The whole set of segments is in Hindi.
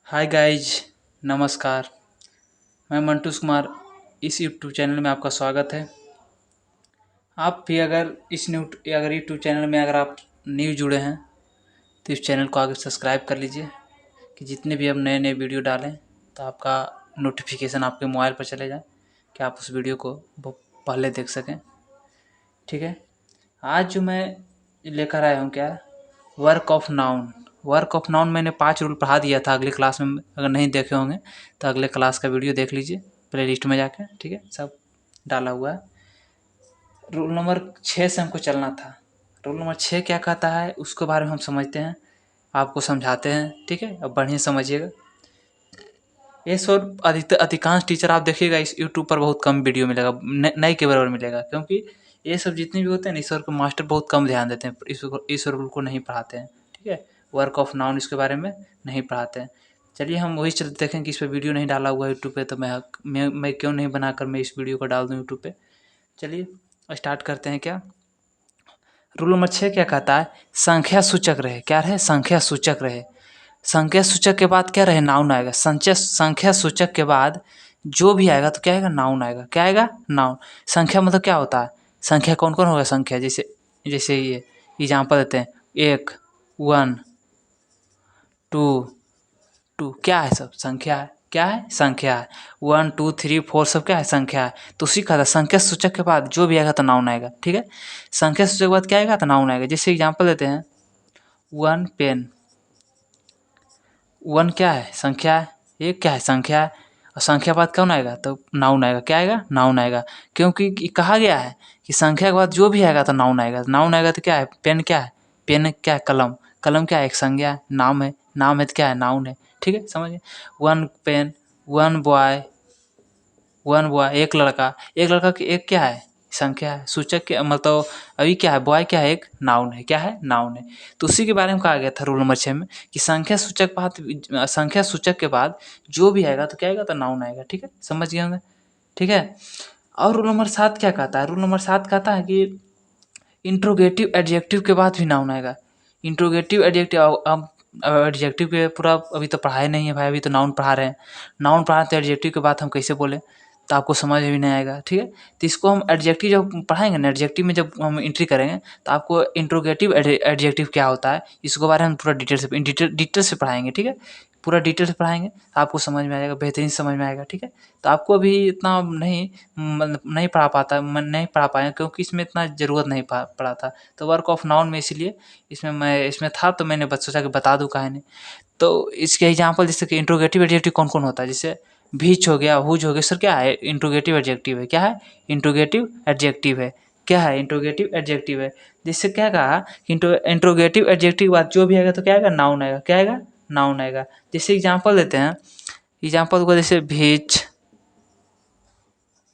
हाय गाइज, नमस्कार। मैं मंटूस कुमार। इस यूट्यूब चैनल में आपका स्वागत है। आप भी अगर यूट्यूब चैनल में अगर आप न्यू जुड़े हैं तो इस चैनल को आगे सब्सक्राइब कर लीजिए कि जितने भी हम नए नए वीडियो डालें तो आपका नोटिफिकेशन आपके मोबाइल पर चले जाए कि आप उस वीडियो को पहले देख सकें। ठीक है। आज जो मैं लेकर आया हूँ क्या, work of noun. Work of noun मैंने 5 रूल पढ़ा दिया था अगली क्लास में। अगर नहीं देखे होंगे तो अगले क्लास का वीडियो देख लीजिए प्ले लिस्ट में जाकर। ठीक है, सब डाला हुआ है। रूल नंबर 6 से हमको चलना था। रूल नंबर 6 क्या कहता है उसके बारे में हम समझते हैं, आपको समझाते हैं। ठीक है, अब बढ़िया समझिएगा। ये सब अधिकांश टीचर आप देखिएगा इस यूट्यूब पर बहुत कम वीडियो मिलेगा, नहीं के बराबर मिलेगा, क्योंकि ये सब जितने भी होते हैं ना ईश्वर के मास्टर बहुत कम ध्यान देते हैं, ईश्वर को नहीं पढ़ाते हैं। ठीक है, वर्क ऑफ नाउन इसके बारे में नहीं पढ़ाते हैं। चलिए हम वही चलते देखें कि इस पर वीडियो नहीं डाला हुआ यूट्यूब पे, तो मैं क्यों नहीं बनाकर मैं इस वीडियो को डाल दूँ यूट्यूब पे। चलिए स्टार्ट करते हैं। क्या रूल नंबर 6 क्या कहता है, संख्या सूचक रहे। क्या रहे, संख्या सूचक रहे। संख्या सूचक के बाद क्या रहे, नाउन आएगा। संख्या सूचक के बाद जो भी आएगा तो क्या आएगा, नाउन आएगा। क्या आएगा, नाउन। संख्या मतलब क्या होता है, संख्या कौन कौन होगा संख्या, जैसे जैसे ये एग्जाम्पल देते हैं, 1, 1, 2, 2 क्या है, सब संख्या है। क्या है, संख्या है। 1, 2, 3, 4 सब क्या है, संख्या है। तो उसी का था संख्या सूचक के बाद जो भी आएगा तो नाउन आएगा। ठीक है, संख्या सूचक के बाद क्या आएगा तो नाउन आएगा। जैसे एग्जाम्पल देते हैं, 1 पेन। 1 क्या है, संख्या है। 1 क्या है, संख्या है। और संख्या के बाद कौन आएगा तो नाउन आएगा। क्या आएगा, नाउन आएगा। क्योंकि कहा गया है कि संख्या के बाद जो भी आएगा तो नाउन आएगा। नाउन आएगा तो क्या है, पेन क्या है, पेन क्या है, कलम। कलम क्या है, एक संज्ञा है, नाम है। नाम है तो क्या है, नाउन है। ठीक है, समझिए। 1 पेन, 1 बॉय, 1 बॉय एक लड़का। एक लड़का की एक क्या है, संख्या है। सूचक के मतलब अभी क्या है, बॉय क्या है, एक नाउन है। क्या है, नाउन है। तो उसी के बारे में कहा गया था रूल नंबर 6 में कि संख्या सूचक के बाद जो भी आएगा तो क्या आएगा तो नाउन आएगा। ठीक है, समझ गए होंगे। ठीक है, और रूल नंबर 7 क्या कहता है, रूल नंबर 7 कहता है कि इंट्रोगेटिव एडजेक्टिव के बाद भी नाउन आएगा। इंट्रोगेटिव एडजेक्टिव, अब एडजेक्टिव के पूरा अभी तो पढ़ाए नहीं है भाई, अभी तो नाउन पढ़ा रहे हैं। नाउन पढ़ा रहे तो एडजेक्टिव के बाद हम कैसे बोले, तो आपको समझ में भी नहीं आएगा। ठीक है, तो इसको हम एडजेक्टिव जब पढ़ाएंगे ना, एडजेक्टिव में जब हम एंट्री करेंगे तो आपको इंट्रोगेटिव एडजेक्टिव क्या होता है इसके बारे में हम पूरा डिटेल से पढ़ाएंगे। ठीक है, पूरा डिटेल से पढ़ाएंगे तो आपको समझ में आएगा, बेहतरीन समझ में आएगा। ठीक है, तो आपको अभी इतना नहीं मतलब नहीं पढ़ा पाता, मैं नहीं पढ़ा पाया क्योंकि इसमें इतना ज़रूरत नहीं पड़ा था। तो वर्क ऑफ नाउन में इसीलिए इसमें था तो मैंने सोचा कि बता दूँ काहे नहीं। तो इसके एग्जांपल जैसे कि इंट्रोगेटिव एडजेक्टिव कौन कौन होता है, जैसे व्हिच हो गया, हुज हो गया। सर क्या है, इंट्रोगेटिव एडजेक्टिव है। क्या है, इंट्रोगेटिव एडजेक्टिव है। क्या है, इंट्रोगेटिव एडजेक्टिव है। जिससे क्या कहा कि इंट्रोगेटिव एडजेक्टिव के बाद जो भी आएगा तो क्या आएगा, नाउन आएगा। क्या आएगा, नाउन आएगा। जैसे एग्जांपल देते हैं, एग्जांपल को जैसे भीच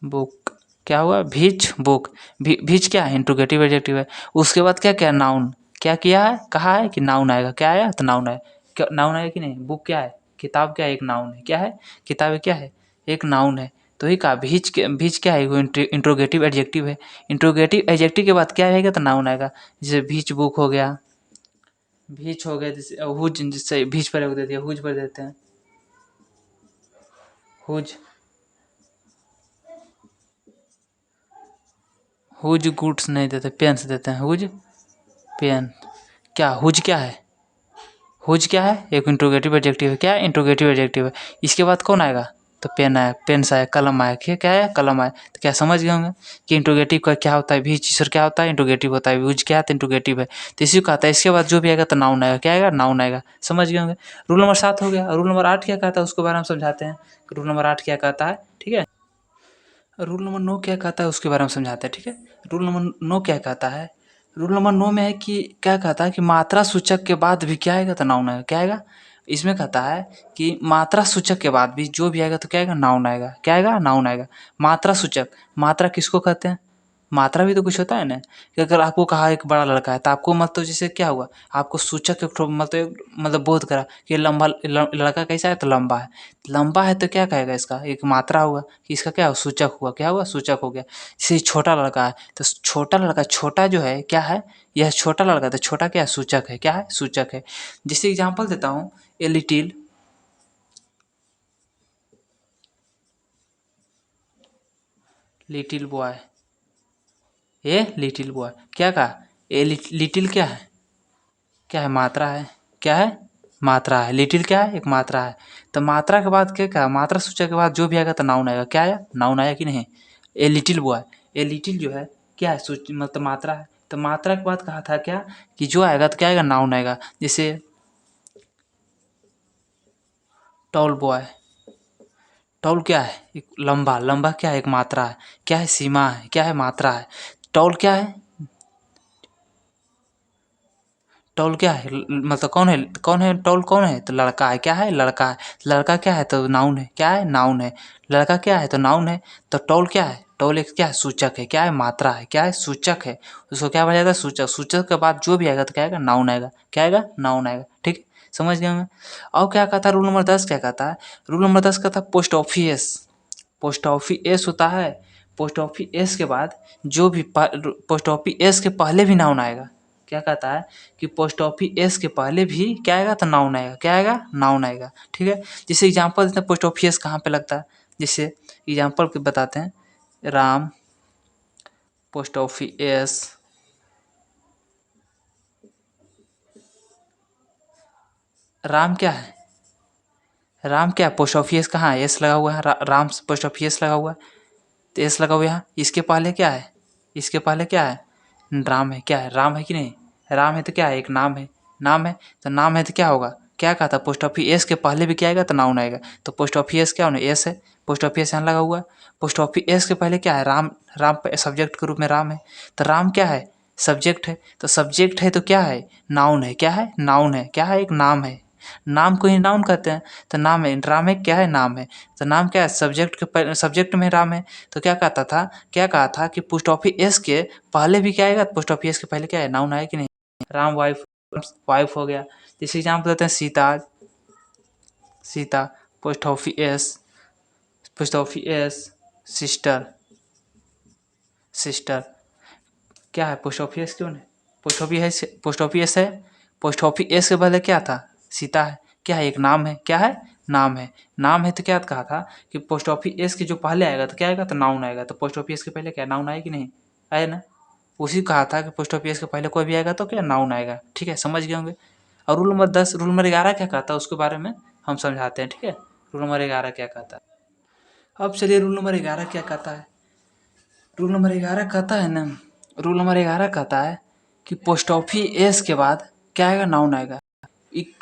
बुक। क्या हुआ, भीच बुक। भीच क्या है, इंट्रोगेटिव एडजेक्टिव है। उसके बाद क्या क्या, नाउन। क्या किया है, कहा है कि नाउन आएगा। क्या आया तो नाउन आया। क्या नाउन आएगा कि नहीं, बुक क्या है, किताब क्या है, एक नाउन है। क्या है, किताब क्या है, एक नाउन है। तो ही कहा भीच क्या है, वो इंट्रोगेटिव एडजेक्टिव है। इंट्रोगेटिव एडजेक्टिव के बाद क्या आएगा तो नाउन आएगा। जैसे भीच बुक हो गया, भीच हो गया। जैसे हुज, जैसे भीच पर दे दिया, हुज पर देते हैं, हुज। हुज गुड्स नहीं देते, पेन से देते हैं, हुज पेन। क्या हुज क्या है, हुज क्या है, एक इंट्रोगेटिव एडजेक्टिव है। क्या है, इंट्रोगेटिव एडजेक्टिव है। इसके बाद कौन आएगा तो पेन आया, पेन से आया, कलम आया। क्या आया, कलम आया। तो क्या समझ गए होंगे कि इंट्रोगेटिव का क्या होता है, भी चीज़ क्या होता है, इंट्रोगेटिव होता है। हुज क्या है तो इंट्रोगेटिव है। तो इसी को आता है, इसके बाद जो भी आएगा तो नाउन आएगा। क्या आएगा, नाउन आएगा। समझ गए होंगे। रूल नंबर 7 हो गया। रूल नंबर 8 क्या कहता है उसके बारे में समझाते हैं। रूल नंबर 8 क्या कहता है। ठीक है, रूल नंबर 9 क्या कहता है उसके बारे में समझाते हैं। ठीक है, रूल नंबर 9 क्या कहता है, रूल नंबर 9 में है कि क्या कहता है कि मात्रा सूचक के बाद भी क्या आएगा तो नाउन आएगा। क्या आएगा, इसमें कहता है कि मात्रा सूचक के बाद भी जो भी आएगा तो क्या आएगा, नाउन आएगा। क्या आएगा, नाउन आएगा। मात्रा सूचक, मात्रा किसको कहते हैं, मात्रा भी तो कुछ होता है ना। कि अगर आपको कहा एक बड़ा लड़का है तो आपको मतलब जैसे क्या हुआ, आपको सूचक के थ्रू मतलब बोध करा कि लड़का कैसा है तो लंबा है। लंबा है तो क्या कहेगा, इसका एक मात्रा हुआ कि इसका क्या हुआ, सूचक हुआ। क्या हुआ, सूचक हो गया। जैसे छोटा लड़का है तो छोटा लड़का, छोटा जो है क्या है, यह छोटा लड़का, तो छोटा क्या है, सूचक है। क्या है, सूचक है। जैसे एग्जाम्पल देता हूँ, a little, little boy, a little boy, क्या कहा? ए लिटिल क्या है? क्या है? मात्रा है। क्या है? मात्रा है। लिटिल क्या है? एक मात्रा है। तो मात्रा के बाद क्या कहा? मात्रा सूचक के बाद जो भी आएगा तो नाउन आएगा। क्या आया? नाउन आया कि नहीं? A little boy, a little जो है क्या है? मतलब मात्रा है। तो मात्रा के बाद कहा था क्या कि जो आएगा तो क्या आएगा? नाउन आएगा। जैसे टॉल बॉय, टॉल क्या है? एक लंबा, लंबा क्या है? एक मात्रा है। क्या है? सीमा है। क्या है? मात्रा है। टॉल क्या है? टॉल क्या है? मतलब कौन है? कौन है टॉल? कौन है? तो लड़का है। क्या है? लड़का है। लड़का क्या है? तो नाउन है। क्या है? नाउन है। लड़का क्या है? तो नाउन है। तो टॉल क्या है? टॉल एक क्या है? सूचक है। क्या है? मात्रा है। क्या है? सूचक है। उसको क्या बना जाता है? सूचक। सूचक के बाद जो भी आएगा तो क्या आएगा? नाउन आएगा। क्या आएगा? नाउन आएगा। ठीक है, समझ गए हमें। और क्या कहता है रूल नंबर 10? क्या कहता है? रूल नंबर 10 कहता है पोस्ट ऑफिस। पोस्ट ऑफिस होता है। पोस्ट ऑफिस के बाद जो भी पोस्ट ऑफिस के पहले भी नाउन आएगा। क्या कहता है कि पोस्ट ऑफिस के पहले भी क्या आएगा? तो नाउन आएगा। क्या आएगा? नाउन आएगा। ठीक है, जैसे एग्जांपल देते हैं पोस्ट ऑफिस कहाँ पे लगता है। जैसे एग्जांपल के बताते हैं। राम पोस्ट ऑफिस, राम क्या है? राम क्या है? पोस्ट ऑफिस कहाँ है? एस लगा हुआ है। राम पोस्ट ऑफिस लगा हुआ है तो एस लगा हुआ है यहाँ। इसके पहले क्या है? इसके पहले क्या है? राम है। क्या है? राम है कि नहीं? राम है तो क्या है? एक नाम है। नाम है तो नाम है तो क्या होगा? क्या कहा था? पोस्ट ऑफिस एस के पहले भी क्या आएगा? तो नाउन आएगा। तो पोस्ट ऑफिस क्या होना? एस है। पोस्ट ऑफिस यहाँ लगा हुआ है। पोस्ट ऑफिस एस के पहले क्या है? राम। राम सब्जेक्ट के रूप में राम है। तो राम क्या है? सब्जेक्ट है। तो सब्जेक्ट है तो क्या है? नाउन है। क्या है? नाउन है। क्या है? एक नाम है। नाम को ही नाउन कहते हैं। तो नाम है। राम है। क्या है? नाम है। तो नाम क्या है? सब्जेक्ट में राम है। तो क्या कहता था? क्या कहा था कि पोस्ट ऑफिस एस के पहले भी क्या आएगा? पोस्ट ऑफिस के पहले क्या है? नाउन आया कि नहीं? राम वाइफ, वाइफ हो गया। जैसे एग्जाम्पल देते हैं Sita. Sita post office S, post office S. Sister, sister क्या है? पोस्ट ऑफिस क्यों नहीं? पोस्ट ऑफिस है। पोस्ट ऑफिस है। पोस्ट ऑफिस एस के पहले क्या था? सीता है। क्या है? एक नाम है। क्या है? नाम है। नाम है तो क्या कहा था कि पोस्ट ऑफिस एस के जो पहले आएगा तो क्या आएगा? तो नाउन आएगा। तो पोस्ट ऑफिस के पहले क्या नाउन आया कि नहीं? आया ना? उसी कहा था कि पोस्ट ऑफिस के पहले कोई भी आएगा तो क्या नाउन आएगा। ठीक है, समझ गए होंगे। और रूल नंबर 10, रूल नंबर 11 क्या कहता है उसके बारे में हम समझाते हैं। ठीक है, रूल नंबर 11 क्या कहता है। अब चलिए रूल नंबर 11 क्या कहता है। रूल नंबर 11 कहता है ना, रूल नंबर 11 कहता है कि पोस्ट ऑफिस एस के बाद क्या आएगा? नाउन आएगा।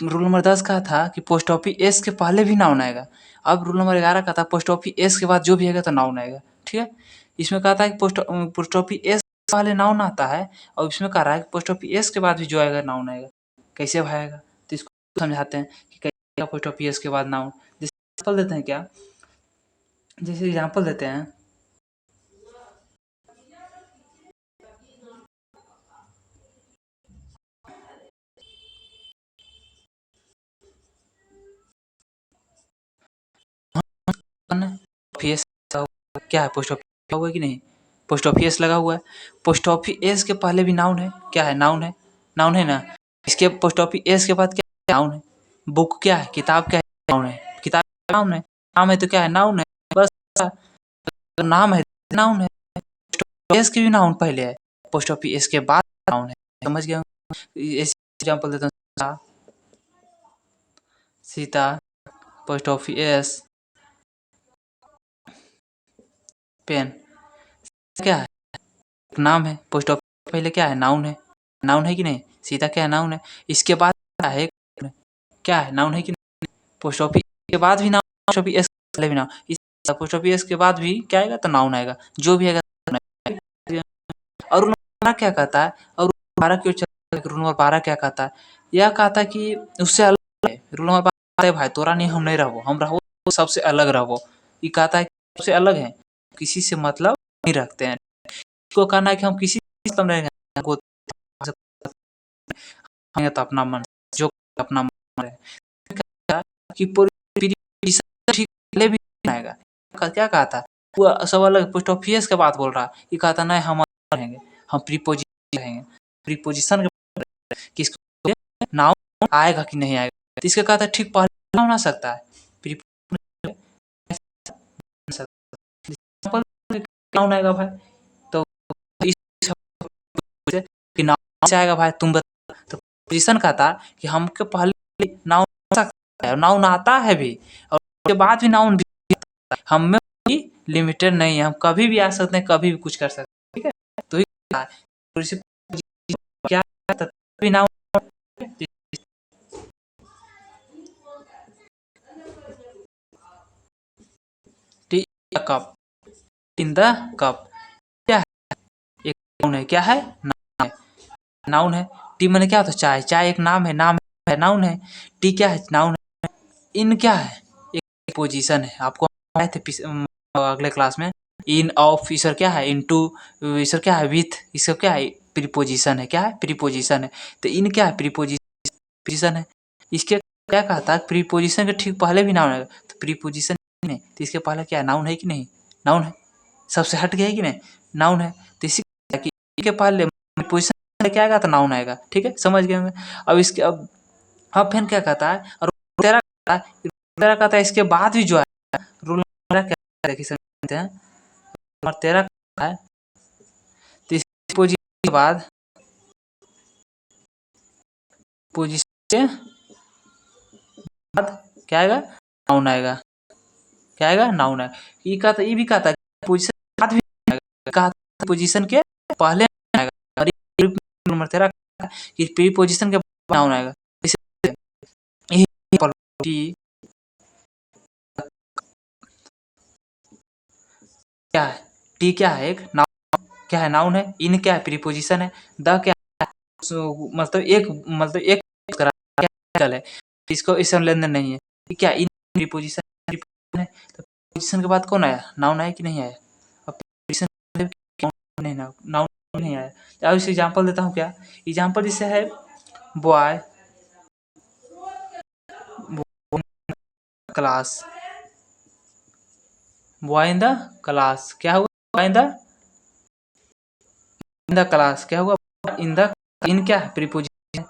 रूल नंबर 10 का था कि पोस्ट ऑफिस एस के पहले भी नाउन आएगा। अब रूल नंबर 11 का था पोस्ट ऑफिस एस के बाद जो भी आएगा तो नाउन आएगा। ठीक है, इसमें कहा था कि पोस्ट ऑफिस एस पहले नाउन आता है और इसमें कह रहा है कि पोस्ट ऑफिस एस के बाद भी जो आएगा नाउन आएगा। कैसे भाएगा? तो इसको समझाते हैं कि कैसे पोस्ट ऑफिस एस के बाद नाउन। जैसे एग्जाम्पल देते हैं क्या? जैसे एग्जाम्पल देते हैं। ऑफिस क्या है? पोस्ट ऑफिस लगा हुआ है कि नहीं? पोस्ट ऑफिस लगा हुआ है। पोस्ट ऑफिस एस के पहले भी नाउन है। क्या है? नाउन है। नाउन है ना? इसके पोस्ट ऑफिस एस के बाद क्या? नाउन है। बुक क्या है? किताब क्या है? नाउन है। किताब नाउन है। नाम है तो क्या है? नाउन है। बस नाम है, नाउन है। एस के भी नाउन पहले है, पोस्ट ऑफिस एस के बाद नाउन है। समझ गए? एग्जाम्पल देता हूँ। Sita post office S pen क्या है? नाम है। पोस्ट ऑफिस पहले क्या है? नाउन है। नाउन है कि नहीं? सीता क्या है? नाउन है। इसके बाद क्या है? क्या है? नाउन है कि नहीं? पोस्ट ऑफिस के बाद भी नाउन, पोस्ट ऑफिस एस पहले भी नाउन, इस पोस्ट ऑफिस एस के बाद भी क्या आएगा? तो नाउन आएगा। जो भी आएगा तो नाउन आएगा। और रूल नंबर 12 क्या कहता है? और रूल 12 क्यों चल, रूल नंबर 12 क्या कहता है? यह कहता है कि उससे अलग है। रूल नंबर 12 भाई तोरा नहीं, हम नहीं रहो, हम रहो सबसे अलग रहो। ये कहता है कि सबसे अलग है, किसी से मतलब नहीं रखते हैं। इसको कहना है कि हम किसी से मतलब नहीं रखते हैं, हमें तो अपना मन जो अपना मन है कि पूरी ठीक ले भी नहीं आएगा। क्या कहा था? वो सब अलग पोस्ट ऑफिस के बात बोल रहा है। ये कहता नहीं हम अलग रहेंगे, हम प्रीपोजिशन रहेंगे। प्रीपोजिशन के किसको नाउन आएगा कि नहीं आएगा? तो इसका कहता है ठीक पहले नाउन आ सकता है, नाउन आएगा भाई। तो इस कि नाउन से आएगा भाई, तुम बता। तो पोजीशन कहता कि हमके पहले नाउन सकता है, नाउन आता है भी, और उसके बाद भी नाउन भी हम में कोई लिमिटेड नहीं है, हम कभी भी आ सकते हैं, कभी भी कुछ कर सकते हैं, ठीक है। तो क्या भी noun cup, in the cup क्या है, एक नाउन है, क्या है, नाउन है, नाउन है। टी मैंने क्या होता है, चाय, चाय एक नाम है, नाम है, नाउन है। टी क्या है, नाउन है। इन क्या है, एक पोजीशन है, आपको आए थे अगले क्लास में। इन, ऑफ, इसर क्या है, इनटू, इसर क्या है, विथ, इसका क्या है, प्रीपोजिशन है, क्या है, प्रीपोजिशन है। तो इन क्या है, प्रीपोजिशन है। इसके क्या कहता है, प्रीपोजिशन के ठीक पहले भी नाउन आएगा, तो प्रीपोजिशन है, तो इसके पहले क्या है, नाउन है कि नहीं, नाउन है, सबसे हट गया है कि नहीं, नाउन है। तो इसी के पहले प्रीपोजिशन क्या आएगा, तो नाउन आएगा, ठीक है, समझ गए होंगे। अब इसके अब फिर क्या कहता है, और तेरा कहता है इसके बाद भी जो है रूल नंबर क्या देखिए समझते हैं। और तेरा है, तो इस पोजीशन के बाद पोजीशन के बाद क्या आएगा, नाउन आएगा, क्या आएगा, नाउन आएगा। ये कहता, ये भी कहता है पोजीशन के बाद भी आएगा, कहता पोजीशन के पहले आएगा, और ये नंबर तेरा कि प्रीपोजिशन के बाद नाउन आएगा। यही क्या है, टी क्या है, एक नाउन, क्या है, नाउन है। इन क्या है, प्रीपोजिशन है। द क्या है, मतलब एक क्या है, इसको इससे लेन देन नहीं है। क्या, इन प्रीपोजिशन है, तो प्रीपोजिशन के बाद कौन आया, नाउन आया कि नहीं आया, अब प्रीपोजिशन नहीं, नाउन नहीं आया। अब इस एग्जांपल देता हूँ, क्या एग्जांपल जैसे है, boy class, boy in the class, क्या हुआ, बॉय इन द क्लास, क्या हुआ, इन द, इन क्या है, प्रीपोजिशन,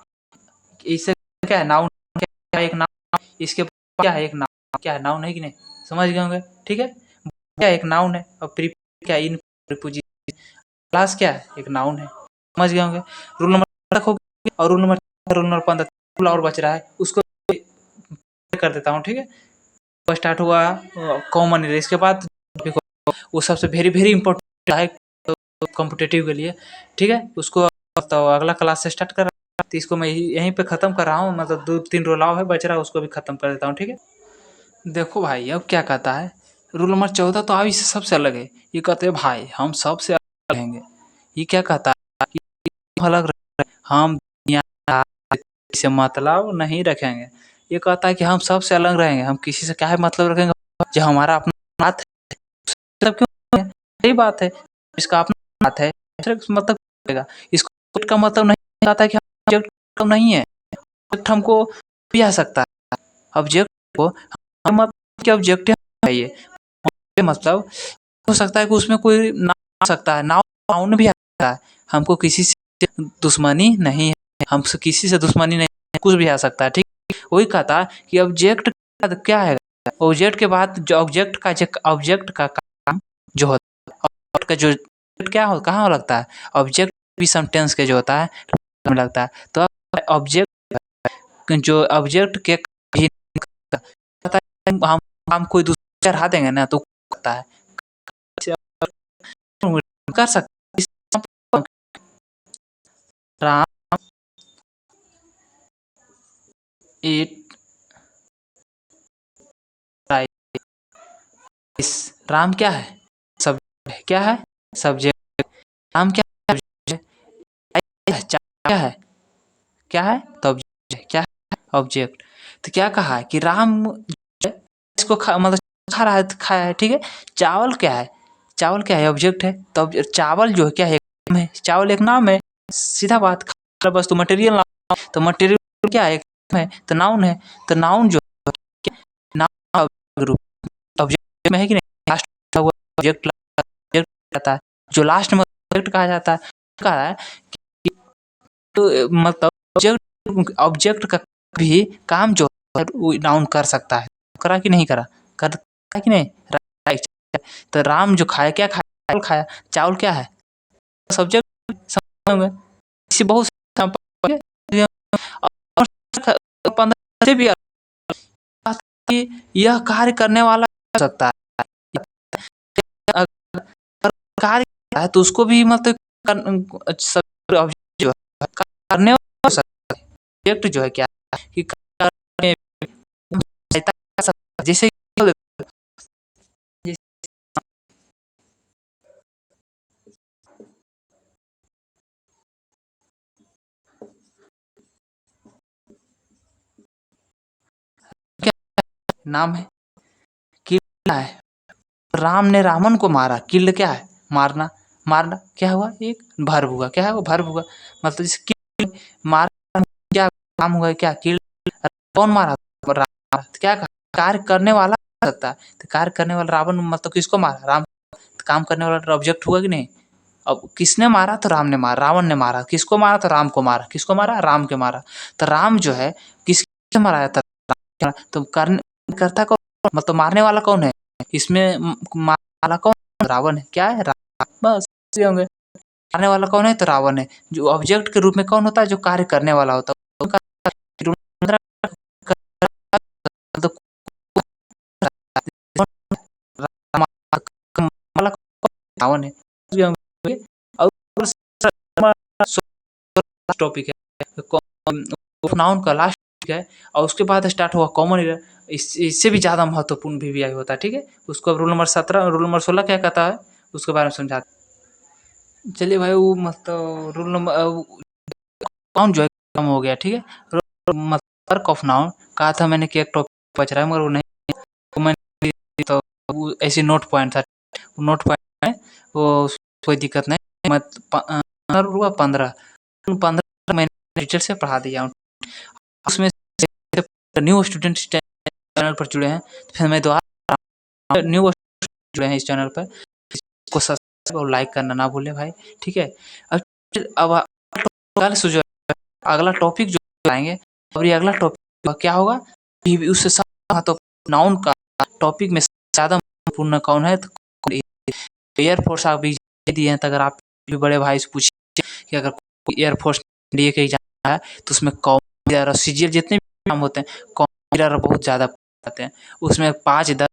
इससे क्या है, नाउन, क्या है, एक नाउन, इसके बाद क्या है, एक नाउन, क्या है, नाउन है कि नहीं, समझ गए होंगे, ठीक है। क्या एक नाउन है, और क्या, इन प्रीपोजिशन, क्लास क्या है, एक नाउन है, समझ गए होंगे। रूल नंबर रखो, और रूल नंबर 15 और बच रहा है, उसको कर देता हूँ, ठीक है। वो स्टार्ट हुआ कॉमन एरिया, इसके बाद देखो वो सबसे वेरी वेरी इंपॉर्टेंट है कॉम्पिटेटिव के लिए, ठीक है। उसको तो अगला क्लास से स्टार्ट कर रहा हूँ, तो इसको मैं यहीं पे ख़त्म कर रहा हूँ, मतलब 2-3 रोलाव है बच रहा है, उसको भी ख़त्म कर देता हूँ, ठीक है। देखो भाई अब क्या कहता है, रूल नंबर 14 तो अभी से सबसे अलग है। ये कहते हैं भाई हम सबसे अलग रहेंगे। ये क्या कहता है कि हम अलग रहेंगे, हम दुनिया से मतलब नहीं रखेंगे। ये कहता है कि हम सबसे अलग रहेंगे, हम किसी से क्या है मतलब रखेंगे, जो हमारा अपना बात है, मतलब क्यों है? सही बात है, इसका अपना बात है, मतलब रहेगा। इसको का मतलब नहीं कहता है कि ऑब्जेक्ट मतलब नहीं है, ऑब्जेक्ट हमको भी आ सकता है, ऑब्जेक्ट को हम मतलब कि ऑब्जेक्ट है ये, मतलब हो सकता है कि उसमें कोई नाम आ सकता है, नाउन भी आ सकता है। हमको किसी से दुश्मनी नहीं है, हमसे किसी से दुश्मनी नहीं है, कुछ भी आ सकता है, ठीक। वही कहता है कि ऑब्जेक्ट क्या है, ऑब्जेक्ट के बाद जो ऑब्जेक्ट का काम जो होता है, ऑब्जेक्ट का जो क्या हो, कहाँ लगता है, ऑब्जेक्ट भी सेंटेंस के जो होता है में लगता है। तो ऑब्जेक्ट जो ऑब्जेक्ट के भी हम कोई दूसरा चढ़ा देंगे ना तो होता है, कर सकते राम इट राइस, राम क्या है, सब्जेक्ट, क्या है, सब्जेक्ट, राम क्या है, क्या है, क्या है, तो ऑब्जेक्ट, क्या है, ऑब्जेक्ट। तो क्या कहा है कि राम इसको मतलब खा रहा है, खाया है, ठीक है। चावल क्या है, चावल क्या है, ऑब्जेक्ट है। तो चावल जो है क्या है, नाम है, चावल एक नाम है, सीधा बात, बस तो मटेरियल नाम, तो मटेरियल क्या है, है तो नाउन है। तो नाउन जो नाउन ग्रुप ऑब्जेक्ट में है कि नहीं, लास्ट हुआ ऑब्जेक्ट आता है, जो लास्ट में ऑब्जेक्ट कहा जाता है, कहा है कि तो मतलब ऑब्जेक्ट, ऑब्जेक्ट का भी काम जो है नाउन कर सकता है, करा कि नहीं करा, कर कि नहीं, राइट। तो राम जो खाए, क्या खाए, चावल खाया, चावल क्या है सब्जेक्ट में इसे बहुत और 15 से भी कि यह कार्य करने वाला हो सकता है, अगर कार्य है तो उसको भी मतलब जो करने वाला हो सकता है, ऑब्जेक्ट जो है क्या कि करने में सहायता कर सकता है, जैसे क्या नाम है किल्ड है, राम ने रावण को मारा, किल्ड क्या है मारना, मारना क्या हुआ एक भर्ब हुआ, क्या है वो भर्ब हुआ, मतलब इस किल मार क्या काम हुआ क्या किल्ड, कौन मारा राम, क्या कार्य करने वाला हो सकता है, तो कार्य करने वाला रावण मतलब किसको मारा राम, तो काम करने वाला ऑब्जेक्ट हुआ कि नहीं, अब किसने मारा तो राम ने मारा, रावण ने मारा, किसको मारा तो राम को मारा, किसको मारा राम के मारा, तो राम जो है किसके मारा था, तो करता कौन मतलब मारने वाला कौन है इसमें, मारने वाला कौन रावण है, क्या है राम, बस ये होंगे, मारने वाला कौन है तो रावण है, जो ऑब्जेक्ट के रूप में कौन होता है जो कार्य करने वाला होता है, तो रावण है, और टॉपिक है नाउन का लास्ट है, और उसके बाद स्टार्ट हुआ कॉमन एरर, इससे भी ज़्यादा महत्वपूर्ण भी होता है, ठीक है, उसको रूल नंबर 17 रूल नंबर 16 क्या कहता है उसके बारे में समझा, चलिए भाई वो मतलब रूल नंबर नाउन जो है कम हो गया, ठीक है, वर्क ऑफ नाउन कहा था मैंने कि एक टॉपिक बच रहा है मगर वो नहीं, तो मैंने तो वो ऐसे नोट पॉइंट था, नोट पॉइंट है वो कोई दिक्कत नहीं, मैं 15 15 मैंने टीचर से पढ़ा दिया हूँ, उसमें न्यू स्टूडेंट चैनल पर जुड़े हैं, फिर मैं दोबारा न्यू जुड़े हैं इस चैनल पर, इसको सब्सक्राइब और लाइक करना ना भूलें भाई, ठीक है, अब कल से जो अगला टॉपिक जो लाएंगे, और ये अगला टॉपिक क्या होगा, उससे तो नाउन का टॉपिक में ज़्यादा महत्वपूर्ण कौन है, तो एयरफोर्स आप भी दिए हैं, तो अगर आप भी बड़े भाई से पूछिए कि अगर एयरफोर्स इंडिया के एग्जाम है तो उसमें कॉमन सीजीएल जितने भी नाम होते हैं कॉमन बहुत ज़्यादा आते हैं, उसमें 5-10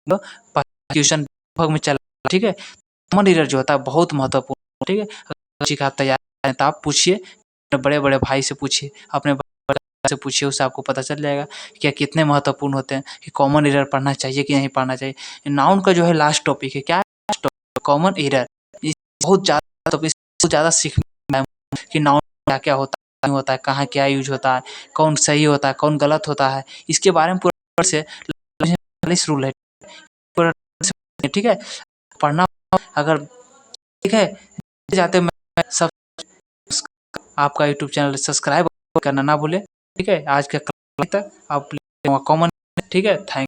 क्वेश्चन में चला, ठीक है, कॉमन एरर जो होता है बहुत महत्वपूर्ण, ठीक है, अच्छी का तैयार है तो आप पूछिए, बड़े बड़े भाई से पूछिए, अपने से पूछिए, उससे आपको पता चल जाएगा कि कितने महत्वपूर्ण होते हैं, कि कॉमन एरर पढ़ना चाहिए कि नहीं पढ़ना चाहिए, नाउन का जो है लास्ट टॉपिक है, क्या कॉमन एरर, बहुत ज़्यादा तो इसको ज़्यादा सीखना है कि नाउन क्या क्या होता है, कहाँ क्या यूज होता है, कौन सही होता है कौन गलत होता है, इसके बारे में पूरा से 40 रूल है, ठीक है, पढ़ना अगर ठीक है, जाते मैं सब आपका यूट्यूब चैनल सब्सक्राइब करना ना भूलें, ठीक है, आज का तक आप कॉमन, ठीक है, थैंक